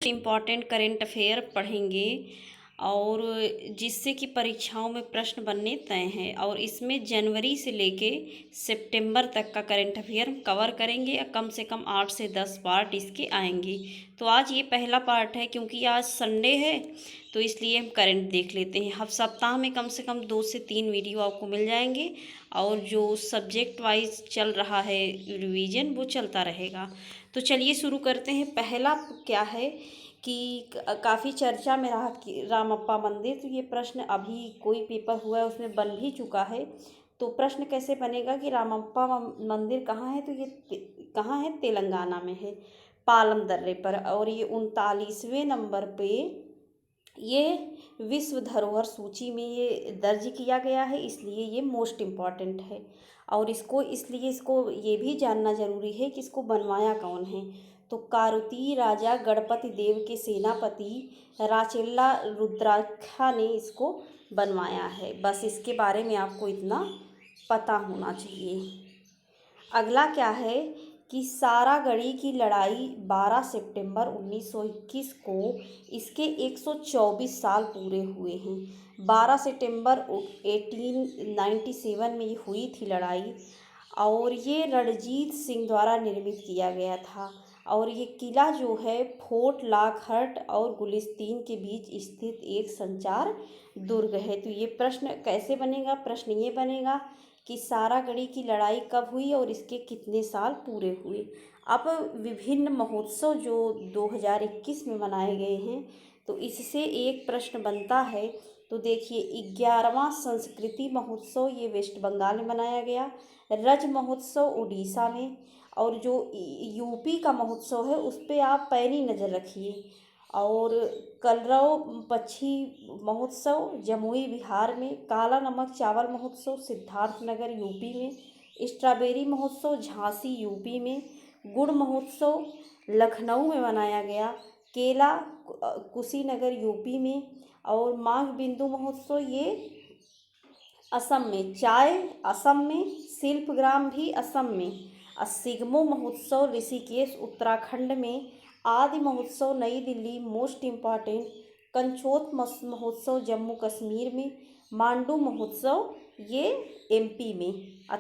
Important current affair पढ़ेंगे और जिससे कि परीक्षाओं में प्रश्न बनने तय हैं और इसमें जनवरी से लेके सितंबर तक का करंट अफेयर हम कवर करेंगे और कम से कम 8 से 10 पार्ट इसके आएंगे। तो आज ये पहला पार्ट है क्योंकि आज संडे है तो इसलिए हम करंट देख लेते हैं। हर सप्ताह में कम से कम 2 से 3 वीडियो आपको मिल जाएंगे और जो सब्जेक्ट वाइज चल रहा है रिवीजन वो चलता रहेगा। तो चलिए शुरू करते हैं। पहला क्या है कि काफ़ी चर्चा में रहा कि रामप्पा मंदिर, तो ये प्रश्न अभी कोई पेपर हुआ है उसमें बन भी चुका है। तो प्रश्न कैसे बनेगा कि रामप्पा मंदिर कहाँ है, तो ये कहाँ है, तेलंगाना में है, पालम दर्रे पर। और ये 39वें नंबर पे ये विश्व धरोहर सूची में ये दर्ज किया गया है, इसलिए ये मोस्ट इम्पॉर्टेंट है। और इसको ये भी जानना जरूरी है कि इसको बनवाया कौन है। तो कारुती राजा गणपति देव के सेनापति राचेल्ला रुद्राक्षा ने इसको बनवाया है। बस इसके बारे में आपको इतना पता होना चाहिए। अगला क्या है कि सारागढ़ी की लड़ाई 12 सितंबर 1921 को इसके 124 साल पूरे हुए हैं। 12 सितंबर 1897 में ये हुई थी लड़ाई और ये रणजीत सिंह द्वारा निर्मित किया गया था। और ये किला जो है फोर्ट लॉकहार्ट और गुलिस्तान के बीच स्थित एक संचार दुर्ग है। तो ये प्रश्न कैसे बनेगा, प्रश्न ये बनेगा कि सारागढ़ी की लड़ाई कब हुई और इसके कितने साल पूरे हुए। अब विभिन्न महोत्सव जो 2021 में मनाए गए हैं तो इससे एक प्रश्न बनता है। तो देखिए 11वां संस्कृति महोत्सव ये वेस्ट बंगाल में मनाया गया, रज महोत्सव उड़ीसा में, और जो यूपी का महोत्सव है उस पर आप पैनी नज़र रखिए। और कलरव पक्षी महोत्सव जमुई बिहार में, काला नमक चावल महोत्सव सिद्धार्थनगर यूपी में, स्ट्रॉबेरी महोत्सव झांसी यूपी में, गुड़ महोत्सव लखनऊ में मनाया गया, केला कुशीनगर यूपी में, और माघ बिंदु महोत्सव ये असम में, चाय असम में, शिल्पग्राम भी असम में, सिग्मो महोत्सव ऋषिकेश उत्तराखंड में, आदि महोत्सव नई दिल्ली मोस्ट इम्पॉर्टेंट, कंचोत महोत्सव जम्मू कश्मीर में, मांडू महोत्सव ये एमपी में,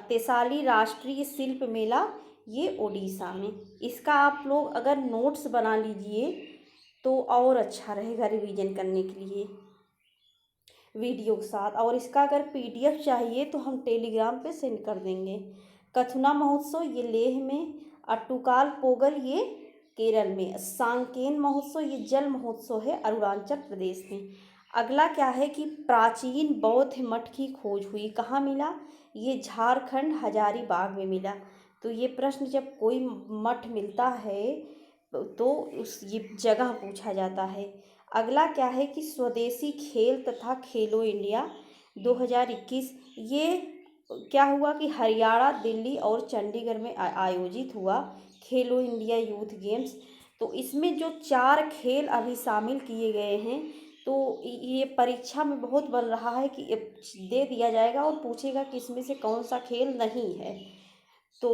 तेसाली राष्ट्रीय शिल्प मेला ये ओडिशा में। इसका आप लोग अगर नोट्स बना लीजिए तो और अच्छा रहेगा रिवीजन करने के लिए वीडियो के साथ। और इसका अगर पीडीएफ चाहिए तो हम टेलीग्राम पे सेंड कर देंगे। कथुना महोत्सव ये लेह में, अट्टुकाल पोगल ये केरल में, सांकेन महोत्सव ये जल महोत्सव है अरुणाचल प्रदेश में। अगला क्या है कि प्राचीन बौद्ध मठ की खोज हुई, कहाँ मिला, ये झारखंड हजारीबाग में मिला। तो ये प्रश्न जब कोई मठ मिलता है तो ये जगह पूछा जाता है। अगला क्या है कि स्वदेशी खेल तथा खेलो इंडिया 2021 ये क्या हुआ कि हरियाणा, दिल्ली और चंडीगढ़ में आयोजित हुआ खेलो इंडिया यूथ गेम्स। तो इसमें जो 4 खेल अभी शामिल किए गए हैं तो ये परीक्षा में बहुत बन रहा है कि दे दिया जाएगा और पूछेगा कि इसमें से कौन सा खेल नहीं है। तो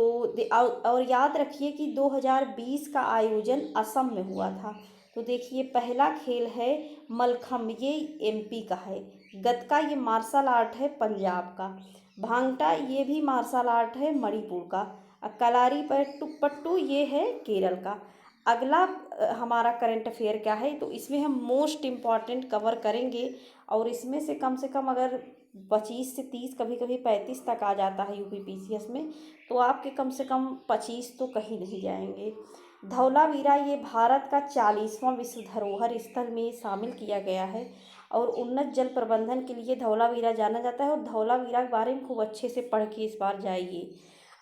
और याद रखिए कि 2020 का आयोजन असम में हुआ था। तो देखिए पहला खेल है मलखम्ब ये एमपी का है, गतका ये मार्शल आर्ट है पंजाब का, भांगटा ये भी मार्शल आर्ट है मणिपुर का, कलारी पट्टू ये है केरल का। अगला हमारा करंट अफेयर क्या है, तो इसमें हम मोस्ट इम्पॉर्टेंट कवर करेंगे और इसमें से कम अगर 25 से 30 कभी कभी 35 तक आ जाता है यूपीपीसीएस में, तो आपके कम से कम 25 तो कहीं नहीं जाएंगे। धौलावीरा ये भारत का 40वां विश्व धरोहर स्थल में शामिल किया गया है और उन्नत जल प्रबंधन के लिए धौलावीरा जाना जाता है। और धौलावीरा के बारे में खूब अच्छे से पढ़ के इस बार जाइए।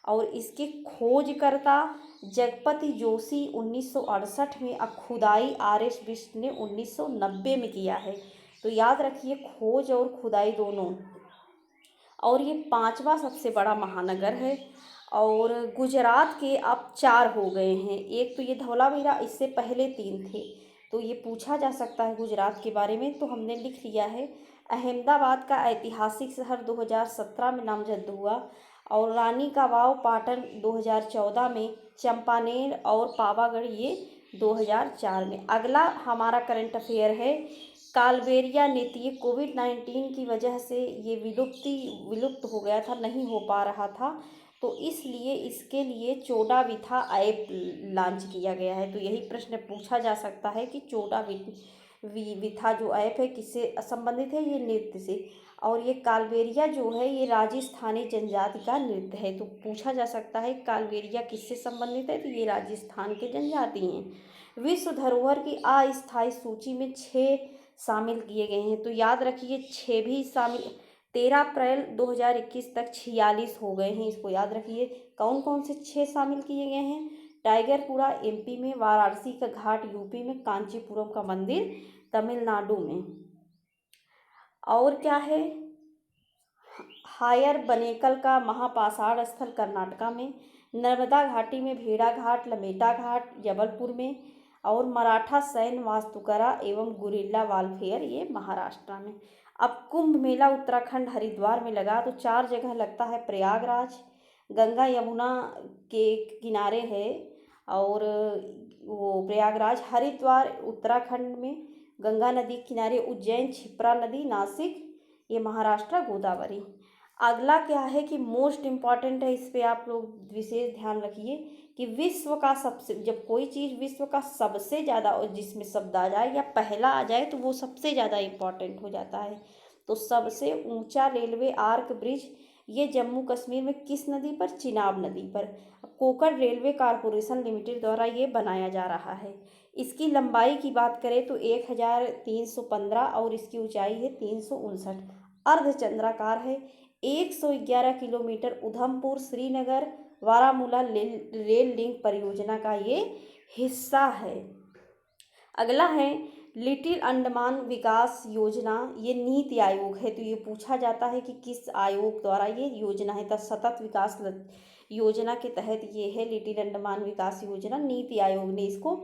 और इसके खोजकर्ता जगपति जोशी 1968 में, खुदाई आर.एस. बिष्ट ने 1990 में किया है। तो याद रखिए खोज और खुदाई दोनों। और ये 5वां सबसे बड़ा महानगर है। और गुजरात के अब 4 हो गए हैं, एक तो ये धौलावीरा, इससे पहले 3 थे। तो ये पूछा जा सकता है गुजरात के बारे में, तो हमने लिख लिया है। अहमदाबाद का ऐतिहासिक शहर 2017 में नामजद हुआ। और रानी का वाव पाटन 2014 में, चंपानेर और पावागढ़ ये 2004 में। अगला हमारा करंट अफेयर है कालबेलिया नृत्य। ये कोविड-19 की वजह से ये विलुप्त हो गया था, नहीं हो पा रहा था, तो इसलिए इसके लिए चोडा विथा ऐप लॉन्च किया गया है। तो यही प्रश्न पूछा जा सकता है कि चोडा विथा जो ऐप है किससे संबंधित है? ये नृत्य से। और ये कालबेलिया जो है ये राजस्थानी जनजाति का नृत्य है। तो पूछा जा सकता है कालबेलिया किससे संबंधित है? तो ये राजस्थान के जनजाति हैं। विश्व धरोहर की अस्थायी सूची में 6 शामिल किए गए हैं। तो याद रखिए 6 भी शामिल, 13 अप्रैल 2021 तक 46 हो गए हैं, इसको याद रखिए। कौन कौन से 6 शामिल किए गए हैं? टाइगरपुरा एमपी में, वाराणसी का घाट यूपी में, कांचीपुरम का मंदिर तमिलनाडु में। और क्या है? हायर बनेकल का महापाषाण स्थल कर्नाटका में, नर्मदा घाटी में भेड़ा घाट, लमेटा घाट जबलपुर में, और मराठा सैन्य वास्तुकला एवं गुरिल्ला वारफेयर ये महाराष्ट्र में। अब कुंभ मेला उत्तराखंड हरिद्वार में लगा, तो 4 जगह लगता है। प्रयागराज गंगा यमुना के किनारे है, और वो प्रयागराज, हरिद्वार उत्तराखंड में गंगा नदी के किनारे, उज्जैन क्षिप्रा नदी, नासिक ये महाराष्ट्र गोदावरी। अगला क्या है कि मोस्ट इम्पॉर्टेंट है, इस पे आप लोग विशेष ध्यान रखिए कि विश्व का सबसे, जब कोई चीज़ विश्व का सबसे ज़्यादा, और जिसमें शब्द आ जाए या पहला आ जाए तो वो सबसे ज़्यादा इम्पॉर्टेंट हो जाता है। तो सबसे ऊंचा रेलवे आर्क ब्रिज ये जम्मू कश्मीर में किस नदी पर? चिनाब नदी पर। कोकण रेलवे कारपोरेशन लिमिटेड द्वारा ये बनाया जा रहा है। इसकी लंबाई की बात करें तो 1315 और इसकी ऊंचाई है 359। अर्धचंद्राकार है। 111 kilometre Udhampur Srinagar Baramulla rail link परियोजना का ये हिस्सा है। अगला है लिटिल अंडमान विकास योजना, ये नीति आयोग है। तो ये पूछा जाता है कि किस आयोग द्वारा ये योजना है? तो सतत विकास योजना के तहत ये है लिटिल अंडमान विकास योजना, नीति आयोग ने इसको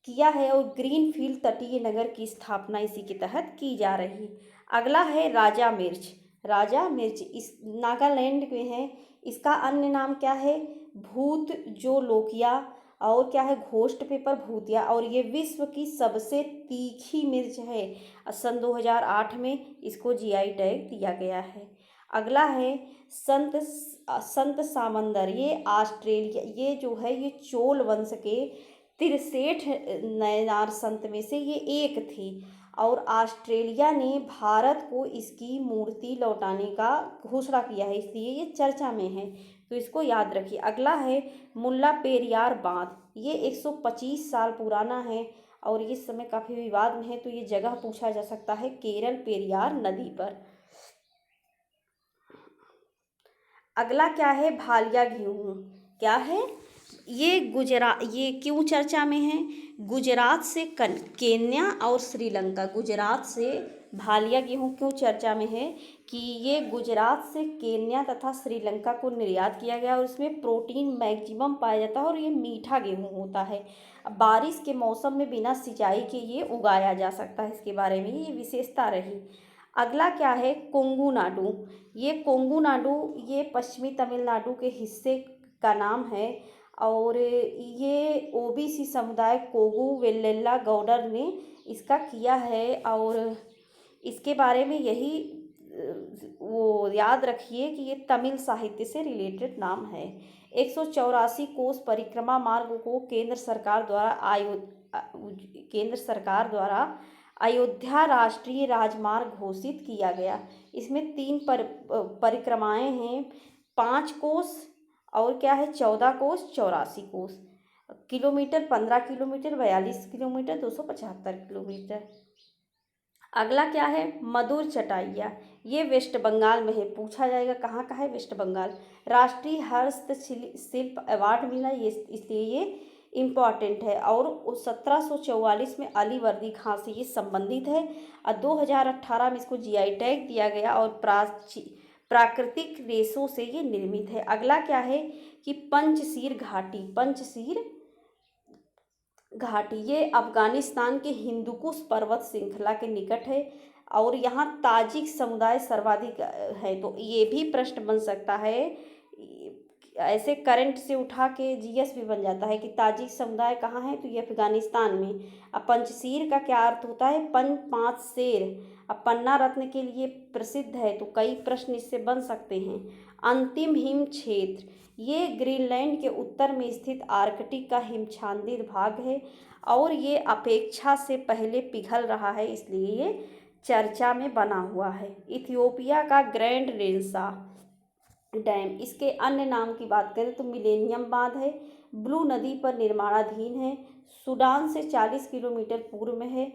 किया है। और ग्रीन फील्ड तटीय नगर की स्थापना इसी के तहत की जा रही है। अगला है राजा मिर्च। राजा मिर्च इस नागालैंड में है। इसका अन्य नाम क्या है? भूत जो लोकिया, और क्या है? घोस्ट पेपर भूतिया। और ये विश्व की सबसे तीखी मिर्च है। सन 2008 में इसको जीआई टैग दिया गया है। अगला है संत सामंदर, ये ऑस्ट्रेलिया, ये जो है ये चोल वंश के 63 नयनार संत में से ये एक थी, और ऑस्ट्रेलिया ने भारत को इसकी मूर्ति लौटाने का घोषणा किया है, इसलिए ये चर्चा में है। तो इसको याद रखिए। अगला है मुल्ला पेरियार बांध, ये 125 साल पुराना है और इस समय काफ़ी विवाद में है। तो ये जगह पूछा जा सकता है केरल पेरियार नदी पर। अगला क्या है? भालिया गेहूँ क्या है? ये क्यों चर्चा में है? गुजरात से केन्या और श्रीलंका, गुजरात से भालिया गेहूँ क्यों चर्चा में है कि ये गुजरात से केन्या तथा श्रीलंका को निर्यात किया गया और इसमें प्रोटीन मैक्सिमम पाया जाता है और ये मीठा गेहूँ होता है। बारिश के मौसम में बिना सिंचाई के ये उगाया जा सकता है, इसके बारे में ये विशेषता रही। अगला क्या है? कोंगू नाडु। ये कोंगू नाडु ये पश्चिमी तमिलनाडु के हिस्से का नाम है, और ये ओबीसी समुदाय कोगू वेल्लेला गौडर ने इसका किया है। और इसके बारे में यही वो याद रखिए कि ये तमिल साहित्य से रिलेटेड नाम है। 184 कोस परिक्रमा मार्ग को केंद्र सरकार द्वारा अयोध्या राष्ट्रीय राजमार्ग घोषित किया गया। इसमें 3 परिक्रमाएं हैं, 5 कोस और क्या है 14 कोस, 84 कोस, किलोमीटर 15 किलोमीटर, 42 किलोमीटर, 275 किलोमीटर। अगला क्या है? मधुर चटाइया, ये वेस्ट बंगाल में है। पूछा जाएगा कहाँ का है? वेस्ट बंगाल। राष्ट्रीय हस्तशिल्प अवार्ड मिला ये, इसलिए ये इम्पॉर्टेंट है। और 1744 में अलीवर्दी खां से ये संबंधित है और 2018 में इसको जीआई टैग दिया गया और प्राकृतिक रेशों से ये निर्मित है। अगला क्या है कि पंचशीर घाटी ये अफगानिस्तान के हिंदुकुश पर्वत श्रृंखला के निकट है और यहाँ ताजिक समुदाय सर्वाधिक है। तो ये भी प्रश्न बन सकता है ऐसे करंट से उठा के जीएस भी बन जाता है कि ताजिक समुदाय कहाँ है, तो ये अफगानिस्तान में। अब पंचशीर का क्या अर्थ होता है, पंच पांच शेर। अब पन्ना रत्न के लिए प्रसिद्ध है, तो कई प्रश्न इससे बन सकते हैं। अंतिम हिम क्षेत्र, ये ग्रीनलैंड के उत्तर में स्थित आर्कटिक का हिमछादित भाग है और ये अपेक्षा से पहले पिघल रहा है, इसलिए ये चर्चा में बना हुआ है। इथियोपिया का ग्रैंड रेंसा डैम, इसके अन्य नाम की बात करें तो मिलेनियम बांध है, ब्लू नदी पर निर्माणाधीन है, सूडान से 40 किलोमीटर पूर्व में है।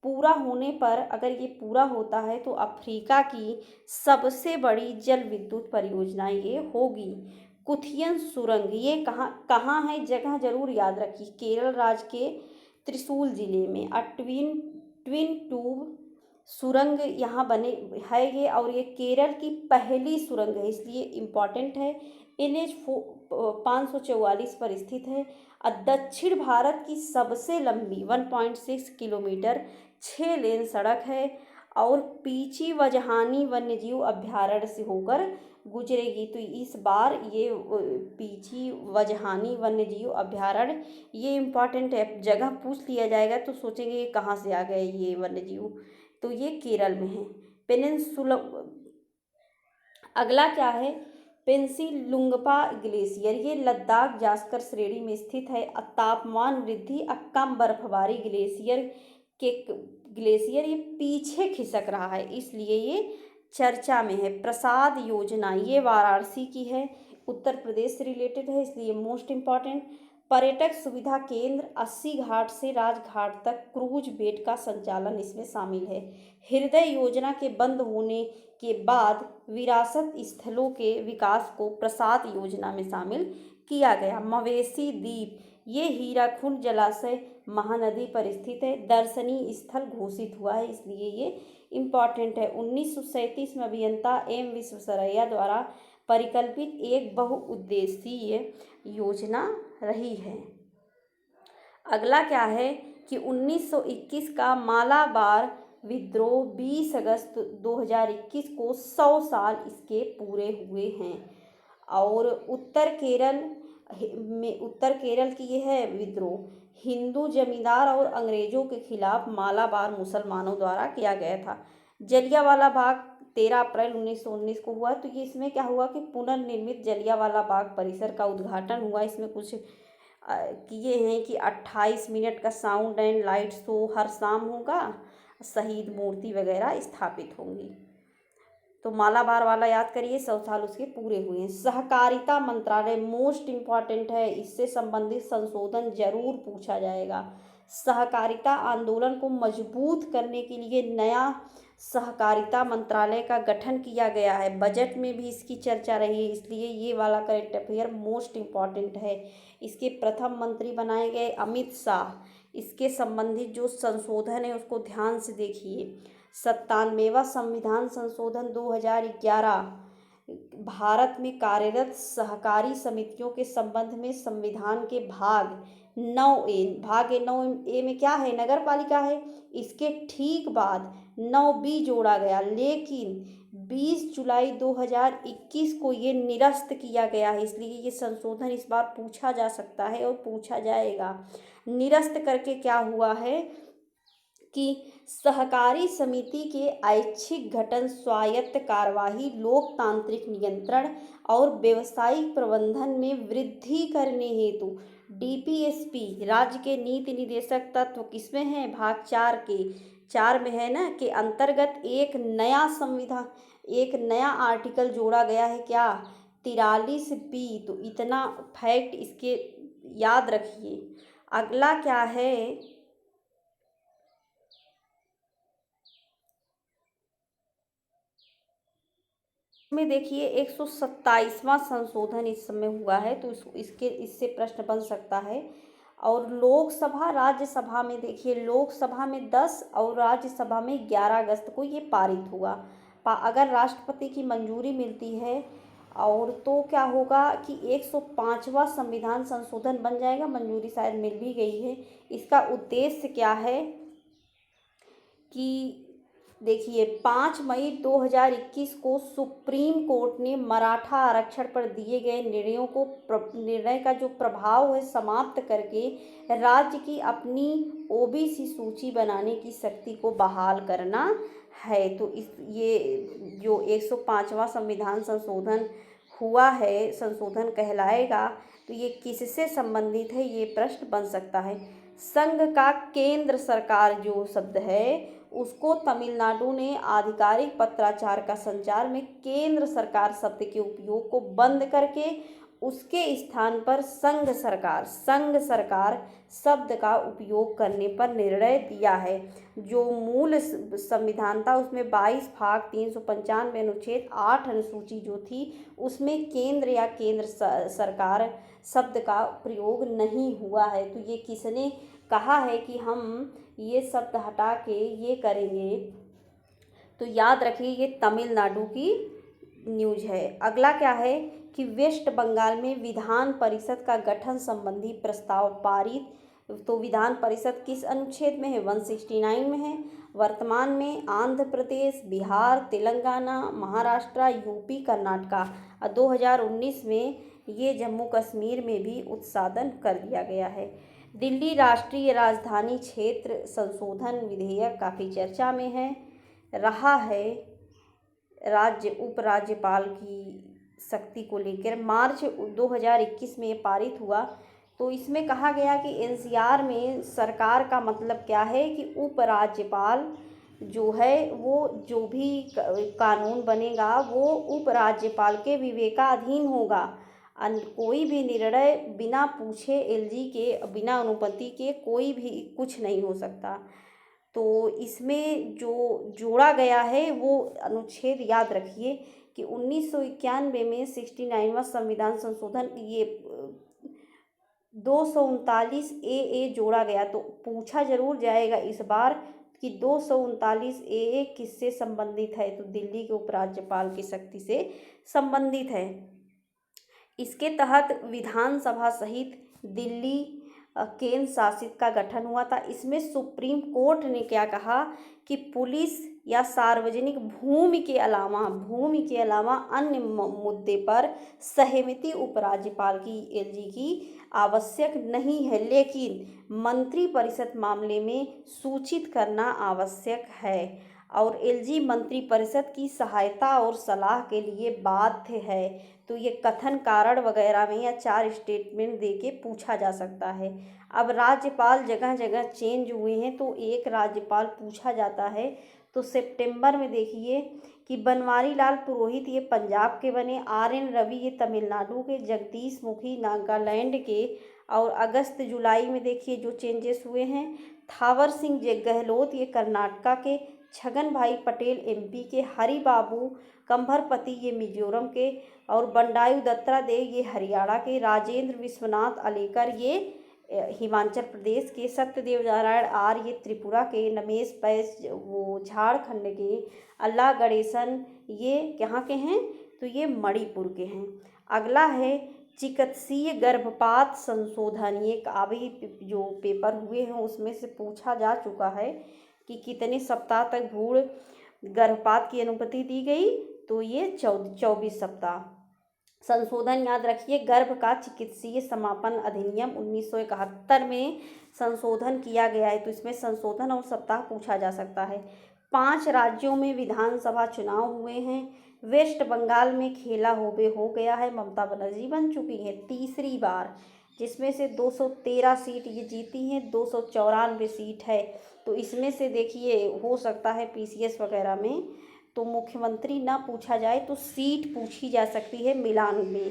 पूरा होने पर, अगर ये पूरा होता है तो अफ्रीका की सबसे बड़ी जल विद्युत परियोजना ये होगी। कुथियन सुरंग, ये कहाँ कहाँ है, जगह जरूर याद रखिए, केरल राज्य के त्रिशूल जिले में। ट्विन ट्विन ट्यूब सुरंग यहाँ बने है ये, और ये केरल की पहली सुरंग है, इसलिए इम्पॉर्टेंट है। NH 544 पर स्थित है। दक्षिण भारत की सबसे लंबी 1.6 किलोमीटर 6 लेन सड़क है और पीची वजहानी वन्यजीव अभ्यारण्य से होकर गुजरेगी। तो इस बार ये पीची वजहानी वन्यजीव अभ्यारण्य, ये इम्पॉर्टेंट है, जगह पूछ लिया जाएगा तो सोचेंगे ये कहाँ से आ गए ये वन्यजीव, तो ये केरल में है। पेनिनसुला, अगला क्या है, पेंसिलुंगपा ग्लेशियर, ये लद्दाख जास्कर श्रेणी में स्थित है। तापमान वृद्धि, कम बर्फबारी ग्लेशियर ये पीछे खिसक रहा है, इसलिए ये चर्चा में है। प्रसाद योजना, ये वाराणसी की है, उत्तर प्रदेश से रिलेटेड है, इसलिए मोस्ट इम्पॉर्टेंट। पर्यटक सुविधा केंद्र, 80 घाट से राजघाट तक क्रूज बेट का संचालन इसमें शामिल है। हृदय योजना के बंद होने के बाद विरासत स्थलों के विकास को प्रसाद योजना में शामिल किया गया। मवेशी द्वीप, ये हीराकुंड जलाशय महानदी पर स्थित है, दर्शनीय स्थल घोषित हुआ है, इसलिए ये इम्पॉर्टेंट है। 1937 में अभियंता एम विश्वेश्वरैया द्वारा परिकल्पित एक बहुउद्देशीय योजना रही है। अगला क्या है कि 1921 का मालाबार विद्रोह 20 अगस्त 2021 को 100 साल इसके पूरे हुए हैं। और उत्तर केरल की यह है विद्रोह, हिंदू जमींदार और अंग्रेजों के खिलाफ मालाबार मुसलमानों द्वारा किया गया था। जलियांवाला बाग 13 अप्रैल 1919 को हुआ, तो ये इसमें क्या हुआ कि पुनर्निर्मित जलियांवाला बाग परिसर का उद्घाटन हुआ। इसमें कुछ किए हैं कि 28 मिनट का साउंड एंड लाइट शो हर शाम होगा, शहीद मूर्ति वगैरह स्थापित होंगी। तो मालाबार वाला याद करिए, 100 साल उसके पूरे हुए हैं। सहकारिता मंत्रालय मोस्ट इम्पॉर्टेंट है, इससे संबंधित संशोधन जरूर पूछा जाएगा। सहकारिता आंदोलन को मजबूत करने के लिए नया सहकारिता मंत्रालय का गठन किया गया है, बजट में भी इसकी चर्चा रही है, इसलिए ये वाला करंट अफेयर मोस्ट इम्पॉर्टेंट है। इसके प्रथम मंत्री बनाए गए अमित शाह। इसके संबंधित जो संशोधन है उसको ध्यान से देखिए। 97वां संविधान संशोधन 2011 भारत में कार्यरत सहकारी समितियों के संबंध में संविधान के भाग 9A में क्या है, नगर पालिका है, इसके ठीक बाद 9B जोड़ा गया, लेकिन 20 जुलाई 2021 को ये निरस्त किया गया है, इसलिए ये संशोधन इस बार पूछा जा सकता है और पूछा जाएगा। निरस्त करके क्या हुआ है कि सहकारी समिति के ऐच्छिक गठन, स्वायत्त कार्यवाही, लोकतांत्रिक नियंत्रण और व्यावसायिक प्रबंधन में वृद्धि करने हेतु DPSP राज्य के नीति निदेशक तत्व किसमें है, भाग 4 में है ना, के अंतर्गत एक नया आर्टिकल जोड़ा गया है, क्या, 43B। तो इतना फैक्ट इसके याद रखिए। अगला क्या है, में देखिए 127वां संशोधन इस समय हुआ है, तो इससे प्रश्न बन सकता है। और लोकसभा राज्यसभा में देखिए, लोकसभा में 10 और राज्यसभा में 11 अगस्त को ये पारित हुआ। अगर राष्ट्रपति की मंजूरी मिलती है और तो क्या होगा कि 105वां संविधान संशोधन बन जाएगा, मंजूरी शायद मिल भी गई है। इसका उद्देश्य क्या है कि देखिए 5 मई 2021 को सुप्रीम कोर्ट ने मराठा आरक्षण पर दिए गए निर्णय का जो प्रभाव है समाप्त करके राज्य की अपनी ओबीसी सूची बनाने की शक्ति को बहाल करना है। तो इस ये जो 105वां संविधान संशोधन हुआ है, संशोधन कहलाएगा, तो ये किससे संबंधित है, ये प्रश्न बन सकता है। संघ का केंद्र सरकार जो शब्द है उसको तमिलनाडु ने आधिकारिक पत्राचार का संचार में केंद्र सरकार शब्द के उपयोग को बंद करके उसके स्थान पर संघ सरकार शब्द का उपयोग करने पर निर्णय दिया है। जो मूल संविधान था उसमें 22 भाग 395 अनुच्छेद 8 अनुसूची जो थी उसमें केंद्र या केंद्र सरकार शब्द का प्रयोग नहीं हुआ है। तो ये किसने कहा है कि हम ये शब्द हटा के ये करेंगे, तो याद रखिए ये तमिलनाडु की न्यूज़ है। अगला क्या है कि वेस्ट बंगाल में विधान परिषद का गठन संबंधी प्रस्ताव पारित। तो विधान परिषद किस अनुच्छेद में है, 169 में है। वर्तमान में आंध्र प्रदेश, बिहार, तेलंगाना, महाराष्ट्र, यूपी, कर्नाटका 2019 में ये जम्मू कश्मीर में भी उत्सादन कर दिया गया है। दिल्ली राष्ट्रीय राजधानी क्षेत्र संशोधन विधेयक काफ़ी चर्चा में है रहा है। उपराज्यपाल की शक्ति को लेकर मार्च 2021 में ये पारित हुआ। तो इसमें कहा गया कि एनसीआर में सरकार का मतलब क्या है कि उपराज्यपाल जो है वो जो भी कानून बनेगा वो उपराज्यपाल के विवेकाधीन होगा। कोई भी निर्णय बिना पूछे एलजी के बिना अनुमति के कोई भी कुछ नहीं हो सकता। तो इसमें जो जोड़ा गया है वो अनुच्छेद याद रखिए कि 1991 में 69वां संविधान संशोधन ये 239 ए जोड़ा गया। तो पूछा जरूर जाएगा इस बार कि 239 ए किससे संबंधित है, तो दिल्ली के उपराज्यपाल की शक्ति से संबंधित है। इसके तहत विधानसभा सहित दिल्ली केंद्र शासित का गठन हुआ था। इसमें सुप्रीम कोर्ट ने क्या कहा कि पुलिस या सार्वजनिक भूमि के अलावा अन्य मुद्दे पर सहमति उपराज्यपाल की एलजी की आवश्यक नहीं है, लेकिन मंत्रिपरिषद मामले में सूचित करना आवश्यक है और एलजी मंत्रिपरिषद की सहायता और सलाह के लिए बाध्य है। तो ये कथन कारण वगैरह में या 4 स्टेटमेंट दे के पूछा जा सकता है। अब राज्यपाल जगह जगह चेंज हुए हैं, तो एक राज्यपाल पूछा जाता है। तो सितंबर में देखिए कि बनवारी लाल पुरोहित ये पंजाब के बने, RN रवि ये तमिलनाडु के, जगदीश मुखी नागालैंड के, और अगस्त जुलाई में देखिए जो चेंजेस हुए हैं, थावर सिंह गहलोत ये कर्नाटका के, छगन भाई पटेल MP के, हरि बाबू कंभरपति ये मिजोरम के, और बंडारू दत्तात्रेय ये हरियाणा के, राजेंद्र विश्वनाथ अलेकर ये हिमाचल प्रदेश के, सत्यदेव नारायण R ये त्रिपुरा के, नमेश बैस वो झारखंड के, अल्लाह गणेशन ये कहाँ के हैं, तो ये मणिपुर के हैं। अगला है चिकित्सीय गर्भपात संशोधन। ये अभी जो पेपर हुए हैं उसमें से पूछा जा चुका है कि कितने सप्ताह तक भ्रूण गर्भपात की अनुमति दी गई, तो ये 24 सप्ताह। संशोधन याद रखिए, गर्भ का चिकित्सीय समापन अधिनियम 1971 में संशोधन किया गया है। तो इसमें संशोधन और सप्ताह पूछा जा सकता है। 5 राज्यों में विधानसभा चुनाव हुए हैं। वेस्ट बंगाल में खेला होबे हो गया है, ममता बनर्जी बन चुकी हैं तीसरी बार, जिसमें से 213 सीट ये जीती हैं, 294 सीट है। तो इसमें से देखिए हो सकता है PCS वगैरह में तो मुख्यमंत्री ना पूछा जाए तो सीट पूछी जा सकती है मिलान में,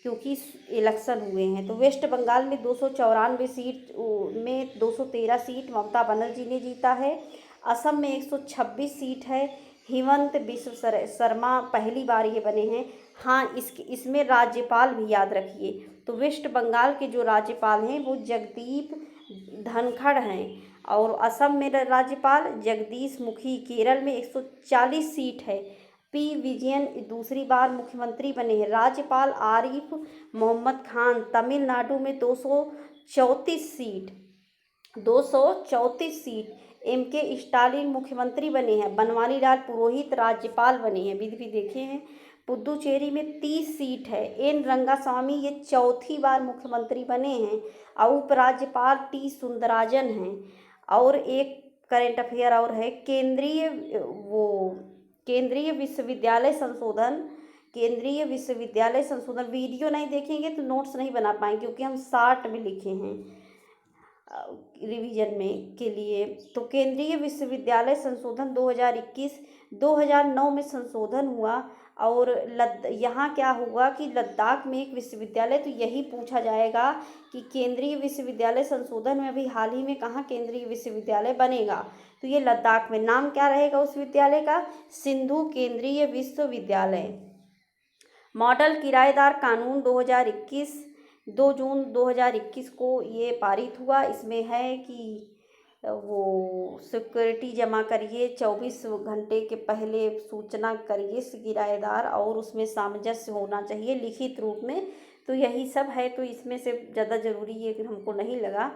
क्योंकि इलेक्शन हुए हैं। तो वेस्ट बंगाल में 294 सीट में 213 सीट ममता बनर्जी ने जीता है। असम में 126 सीट है, हिमंत बिस्व शर्मा पहली बार ये बने हैं। हाँ, इसमें राज्यपाल भी याद रखिए। तो वेस्ट बंगाल के जो राज्यपाल हैं वो जगदीप धनखड़ हैं, और असम में राज्यपाल जगदीश मुखी। केरल में 140 सीट है, P विजयन दूसरी बार मुख्यमंत्री बने हैं। राज्यपाल आरिफ मोहम्मद खान। तमिलनाडु में 234 सीट M.K. स्टालिन मुख्यमंत्री बने हैं, बनवारी लाल पुरोहित राज्यपाल बने हैं, विधि भी देखे हैं। पुदुचेरी में 30 सीट है। एन रंगास्वामी ये चौथी बार मुख्यमंत्री बने हैं और उपराज्यपाल टी सुंदराजन हैं। और एक करेंट अफेयर और है, केंद्रीय विश्वविद्यालय संशोधन, वीडियो नहीं देखेंगे तो नोट्स नहीं बना पाएंगे क्योंकि हम शार्ट में लिखे हैं रिवीजन में के लिए। तो केंद्रीय विश्वविद्यालय संशोधन 2021 2009 में संशोधन हुआ। और यहाँ क्या हुआ कि लद्दाख में एक विश्वविद्यालय, तो यही पूछा जाएगा कि केंद्रीय विश्वविद्यालय संशोधन में अभी हाल ही में कहाँ केंद्रीय विश्वविद्यालय बनेगा, तो ये लद्दाख में। नाम क्या रहेगा उस विद्यालय का? सिंधु केंद्रीय विश्वविद्यालय। मॉडल किराएदार कानून 2021 2 जून 2021 को ये पारित हुआ। इसमें है कि वो सिक्योरिटी जमा करिए, 24 घंटे के पहले सूचना करिए किराएदार, और उसमें सामंजस्य होना चाहिए लिखित रूप में। तो यही सब है, तो इसमें से ज़्यादा ज़रूरी ये हमको नहीं लगा।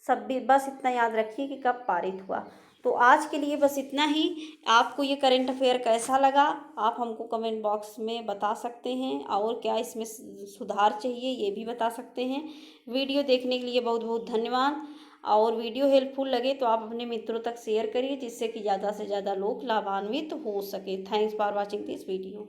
सब भी बस इतना याद रखिए कि कब पारित हुआ। तो आज के लिए बस इतना ही। आपको ये करंट अफेयर कैसा लगा आप हमको कमेंट बॉक्स में बता सकते हैं, और क्या इसमें सुधार चाहिए ये भी बता सकते हैं। वीडियो देखने के लिए बहुत बहुत धन्यवाद। और वीडियो हेल्पफुल लगे तो आप अपने मित्रों तक शेयर करिए, जिससे कि ज़्यादा से ज़्यादा लोग लाभान्वित हो सके। Thanks for watching this video.